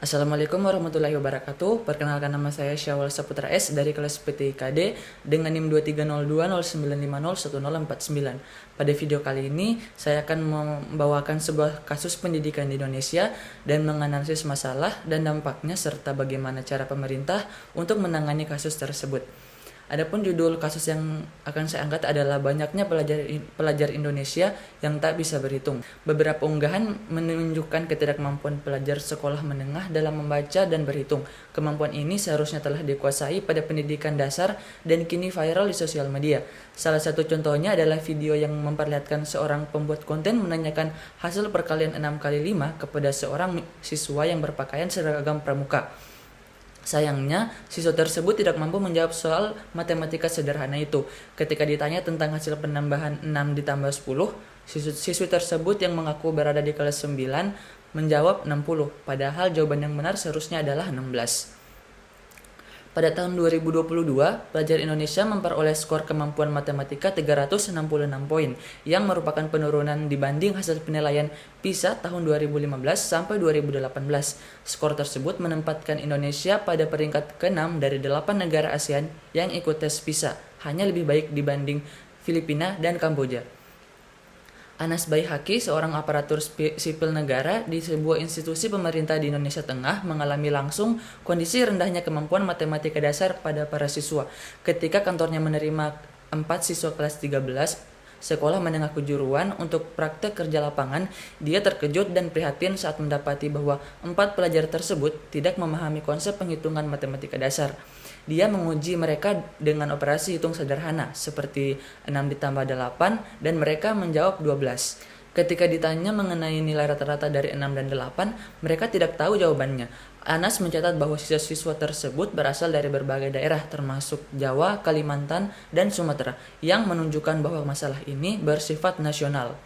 Assalamualaikum warahmatullahi wabarakatuh. Perkenalkan, nama saya Syawal Saputra S dari kelas PTIKD dengan NIM 230209501049. Pada video kali ini, saya akan membawakan sebuah kasus pendidikan di Indonesia dan menganalisis masalah dan dampaknya serta bagaimana cara pemerintah untuk menangani kasus tersebut. Adapun judul kasus yang akan saya angkat adalah banyaknya pelajar Indonesia yang tak bisa berhitung. Beberapa unggahan menunjukkan ketidakmampuan pelajar sekolah menengah dalam membaca dan berhitung. Kemampuan ini seharusnya telah dikuasai pada pendidikan dasar dan kini viral di sosial media. Salah satu contohnya adalah video yang memperlihatkan seorang pembuat konten menanyakan hasil perkalian 6 kali 5 kepada seorang siswa yang berpakaian seragam pramuka. Sayangnya, siswa tersebut tidak mampu menjawab soal matematika sederhana itu. Ketika ditanya tentang hasil penambahan 6 ditambah 10, siswi tersebut yang mengaku berada di kelas 9 menjawab 60, padahal jawaban yang benar seharusnya adalah 16. Pada tahun 2022, pelajar Indonesia memperoleh skor kemampuan matematika 366 poin, yang merupakan penurunan dibanding hasil penilaian PISA tahun 2015 sampai 2018. Skor tersebut menempatkan Indonesia pada peringkat ke-6 dari 8 negara ASEAN yang ikut tes PISA, hanya lebih baik dibanding Filipina dan Kamboja. Anas Baihaqi, seorang aparatur sipil negara di sebuah institusi pemerintah di Indonesia Tengah, mengalami langsung kondisi rendahnya kemampuan matematika dasar pada para siswa. Ketika kantornya menerima 4 siswa kelas 13 sekolah menengah kejuruan untuk praktek kerja lapangan, dia terkejut dan prihatin saat mendapati bahwa 4 pelajar tersebut tidak memahami konsep penghitungan matematika dasar. Dia menguji mereka dengan operasi hitung sederhana seperti 6 ditambah 8 dan mereka menjawab 12. Ketika ditanya mengenai nilai rata-rata dari 6 dan 8, mereka tidak tahu jawabannya. Anas mencatat bahwa siswa-siswa tersebut berasal dari berbagai daerah termasuk Jawa, Kalimantan, dan Sumatera, yang menunjukkan bahwa masalah ini bersifat nasional.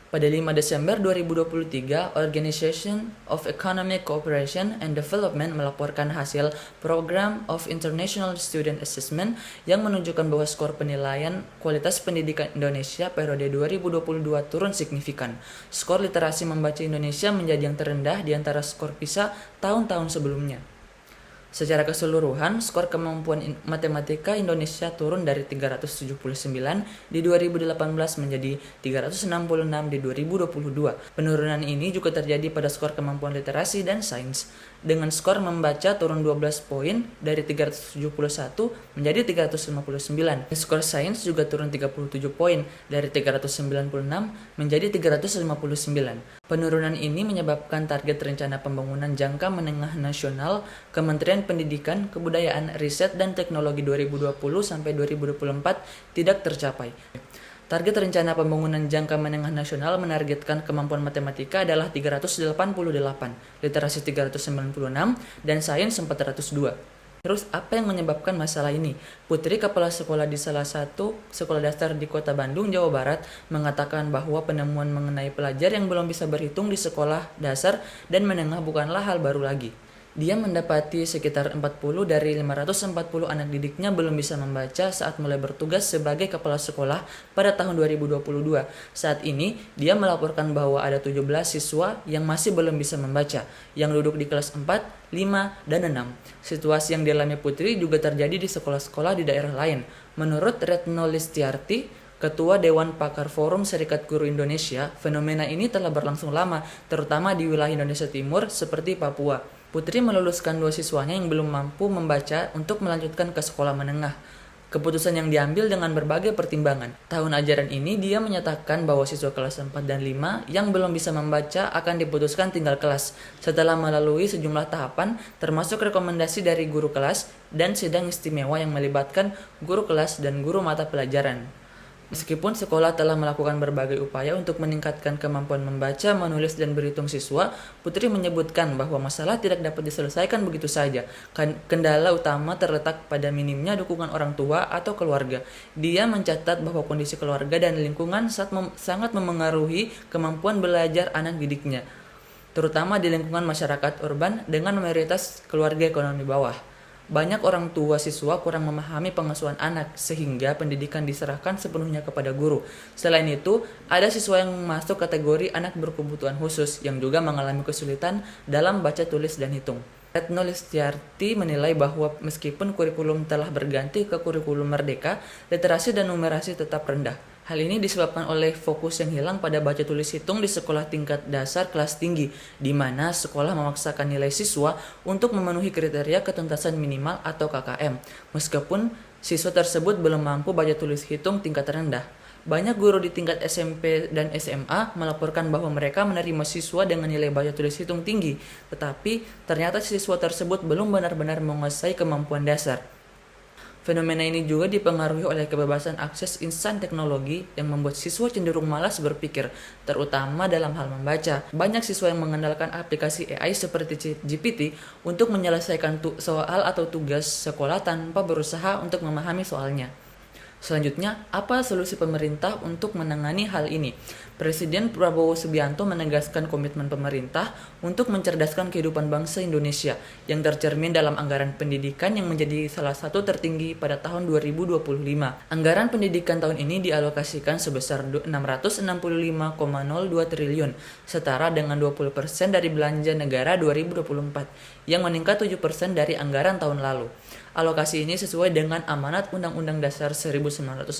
Pada 5 Desember 2023, Organization of Economic Cooperation and Development melaporkan hasil Program of International Student Assessment yang menunjukkan bahwa skor penilaian kualitas pendidikan Indonesia periode 2022 turun signifikan. Skor literasi membaca Indonesia menjadi yang terendah di antara skor PISA tahun-tahun sebelumnya. Secara keseluruhan, skor kemampuan matematika Indonesia turun dari 379 di 2018 menjadi 366 di 2022. Penurunan ini juga terjadi pada skor kemampuan literasi dan sains, dengan skor membaca turun 12 poin dari 371 menjadi 359. Skor sains juga turun 37 poin dari 396 menjadi 359. Penurunan ini menyebabkan target rencana pembangunan jangka menengah nasional Kementerian Pendidikan, Kebudayaan, Riset, dan Teknologi 2020 sampai 2024 tidak tercapai. Target rencana pembangunan jangka menengah nasional menargetkan kemampuan matematika adalah 388, literasi 396, dan sains 402. Terus apa yang menyebabkan masalah ini? Putri, kepala sekolah di salah satu sekolah dasar di Kota Bandung, Jawa Barat, mengatakan bahwa penemuan mengenai pelajar yang belum bisa berhitung di sekolah dasar dan menengah bukanlah hal baru lagi. Dia mendapati sekitar 40 dari 540 anak didiknya belum bisa membaca saat mulai bertugas sebagai kepala sekolah pada tahun 2022. Saat ini, dia melaporkan bahwa ada 17 siswa yang masih belum bisa membaca, yang duduk di kelas 4, 5, dan 6. Situasi yang dialami Putri juga terjadi di sekolah-sekolah di daerah lain. Menurut Retno Listiarti, Ketua Dewan Pakar Forum Serikat Guru Indonesia, fenomena ini telah berlangsung lama, terutama di wilayah Indonesia Timur seperti Papua. Putri meluluskan 2 siswanya yang belum mampu membaca untuk melanjutkan ke sekolah menengah. Keputusan yang diambil dengan berbagai pertimbangan. Tahun ajaran ini dia menyatakan bahwa siswa kelas 4 dan 5 yang belum bisa membaca akan diputuskan tinggal kelas setelah melalui sejumlah tahapan termasuk rekomendasi dari guru kelas dan sidang istimewa yang melibatkan guru kelas dan guru mata pelajaran. Meskipun sekolah telah melakukan berbagai upaya untuk meningkatkan kemampuan membaca, menulis, dan berhitung siswa, Putri menyebutkan bahwa masalah tidak dapat diselesaikan begitu saja. Kendala utama terletak pada minimnya dukungan orang tua atau keluarga. Dia mencatat bahwa kondisi keluarga dan lingkungan sangat memengaruhi kemampuan belajar anak didiknya, terutama di lingkungan masyarakat urban dengan mayoritas keluarga ekonomi bawah. banyak orang tua siswa kurang memahami pengasuhan anak sehingga pendidikan diserahkan sepenuhnya kepada guru. Selain itu, ada siswa yang masuk kategori anak berkebutuhan khusus yang juga mengalami kesulitan dalam baca, tulis, dan hitung. Retno Listiarti menilai bahwa meskipun kurikulum telah berganti ke kurikulum merdeka, literasi dan numerasi tetap rendah. Hal ini disebabkan oleh fokus yang hilang pada baca tulis hitung di sekolah tingkat dasar kelas tinggi, di mana sekolah memaksakan nilai siswa untuk memenuhi kriteria ketuntasan minimal atau KKM, meskipun siswa tersebut belum mampu baca tulis hitung tingkat rendah. Banyak guru di tingkat SMP dan SMA melaporkan bahwa mereka menerima siswa dengan nilai baca tulis hitung tinggi, tetapi ternyata siswa tersebut belum benar-benar menguasai kemampuan dasar. Fenomena ini juga dipengaruhi oleh kebebasan akses instan teknologi yang membuat siswa cenderung malas berpikir, terutama dalam hal membaca. Banyak siswa yang mengandalkan aplikasi AI seperti ChatGPT untuk menyelesaikan soal atau tugas sekolah tanpa berusaha untuk memahami soalnya. Selanjutnya, apa solusi pemerintah untuk menangani hal ini? Presiden Prabowo Subianto menegaskan komitmen pemerintah untuk mencerdaskan kehidupan bangsa Indonesia yang tercermin dalam anggaran pendidikan yang menjadi salah satu tertinggi pada tahun 2025. Anggaran pendidikan tahun ini dialokasikan sebesar 665,02 triliun, setara dengan 20% dari belanja negara 2024, yang meningkat 7% dari anggaran tahun lalu. Alokasi ini sesuai dengan amanat Undang-Undang Dasar 1945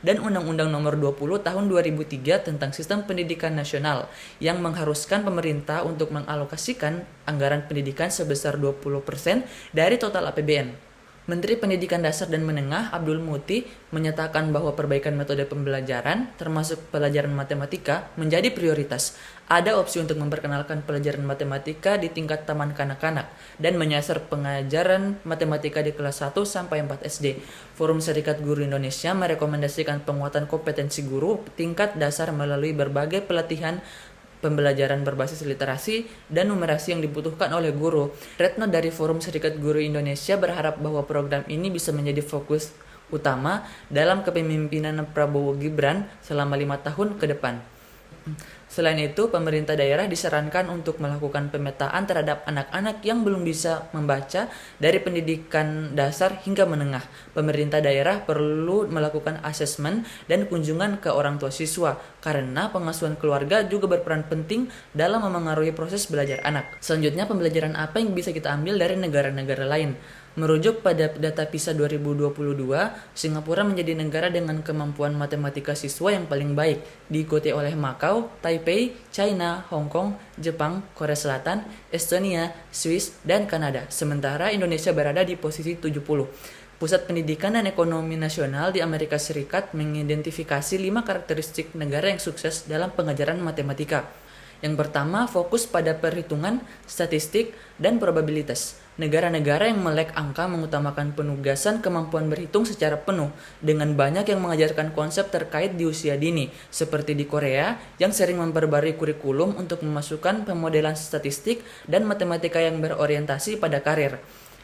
dan Undang-Undang Nomor 20 Tahun 2003 tentang Sistem Pendidikan Nasional yang mengharuskan pemerintah untuk mengalokasikan anggaran pendidikan sebesar 20% dari total APBN. Menteri Pendidikan Dasar dan Menengah Abdul Muti menyatakan bahwa perbaikan metode pembelajaran, termasuk pelajaran matematika, menjadi prioritas. Ada opsi untuk memperkenalkan pelajaran matematika di tingkat taman kanak-kanak dan menyasar pengajaran matematika di kelas 1 sampai 4 SD. Forum Serikat Guru Indonesia merekomendasikan penguatan kompetensi guru tingkat dasar melalui berbagai pelatihan pembelajaran berbasis literasi dan numerasi yang dibutuhkan oleh guru. Retno dari Forum Serikat Guru Indonesia berharap bahwa program ini bisa menjadi fokus utama dalam kepemimpinan Prabowo Gibran selama 5 tahun ke depan. Selain itu, pemerintah daerah disarankan untuk melakukan pemetaan terhadap anak-anak yang belum bisa membaca dari pendidikan dasar hingga menengah. Pemerintah daerah perlu melakukan asesmen dan kunjungan ke orang tua siswa, karena pengasuhan keluarga juga berperan penting dalam memengaruhi proses belajar anak. Selanjutnya, pembelajaran apa yang bisa kita ambil dari negara-negara lain? Merujuk pada data PISA 2022, Singapura menjadi negara dengan kemampuan matematika siswa yang paling baik, diikuti oleh Makau, Taipei, China, Hong Kong, Jepang, Korea Selatan, Estonia, Swiss, dan Kanada. Sementara Indonesia berada di posisi 70. Pusat Pendidikan dan Ekonomi Nasional di Amerika Serikat mengidentifikasi 5 karakteristik negara yang sukses dalam pengajaran matematika. Yang pertama, fokus pada perhitungan, statistik, dan probabilitas. Negara-negara yang melek angka mengutamakan penugasan kemampuan berhitung secara penuh, dengan banyak yang mengajarkan konsep terkait di usia dini, seperti di Korea yang sering memperbarui kurikulum untuk memasukkan pemodelan statistik dan matematika yang berorientasi pada karir.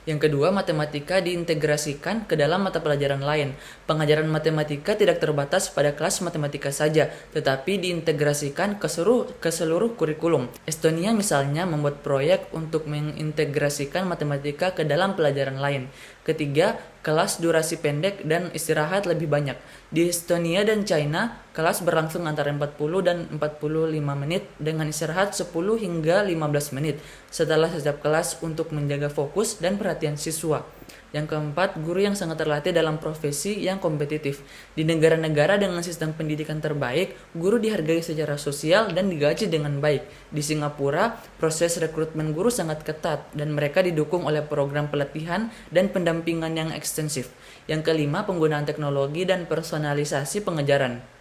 Yang kedua, matematika diintegrasikan ke dalam mata pelajaran lain. Pengajaran matematika tidak terbatas pada kelas matematika saja, tetapi diintegrasikan ke seluruh kurikulum. Estonia misalnya membuat proyek untuk mengintegrasikan matematika ke dalam pelajaran lain. Ketiga, kelas durasi pendek dan istirahat lebih banyak. Di Estonia dan China, kelas berlangsung antara 40 dan 45 menit dengan istirahat 10 hingga 15 menit setelah setiap kelas untuk menjaga fokus dan perhatian siswa. Yang keempat, guru yang sangat terlatih dalam profesi yang kompetitif. Di negara-negara dengan sistem pendidikan terbaik, guru dihargai secara sosial dan digaji dengan baik. Di Singapura, proses rekrutmen guru sangat ketat dan mereka didukung oleh program pelatihan dan pendampingan yang ekstensif. Yang kelima, penggunaan teknologi dan personalisasi pengajaran.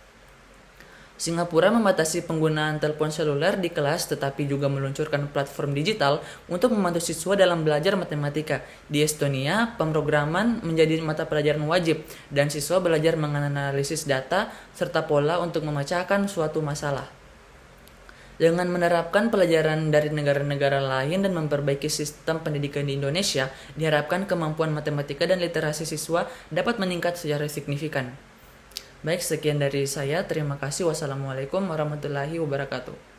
Singapura membatasi penggunaan telepon seluler di kelas tetapi juga meluncurkan platform digital untuk membantu siswa dalam belajar matematika. Di Estonia, pemrograman menjadi mata pelajaran wajib dan siswa belajar menganalisis data serta pola untuk memecahkan suatu masalah. Dengan menerapkan pelajaran dari negara-negara lain dan memperbaiki sistem pendidikan di Indonesia, diharapkan kemampuan matematika dan literasi siswa dapat meningkat secara signifikan. Baik, sekian dari saya. Terima kasih. Wassalamualaikum warahmatullahi wabarakatuh.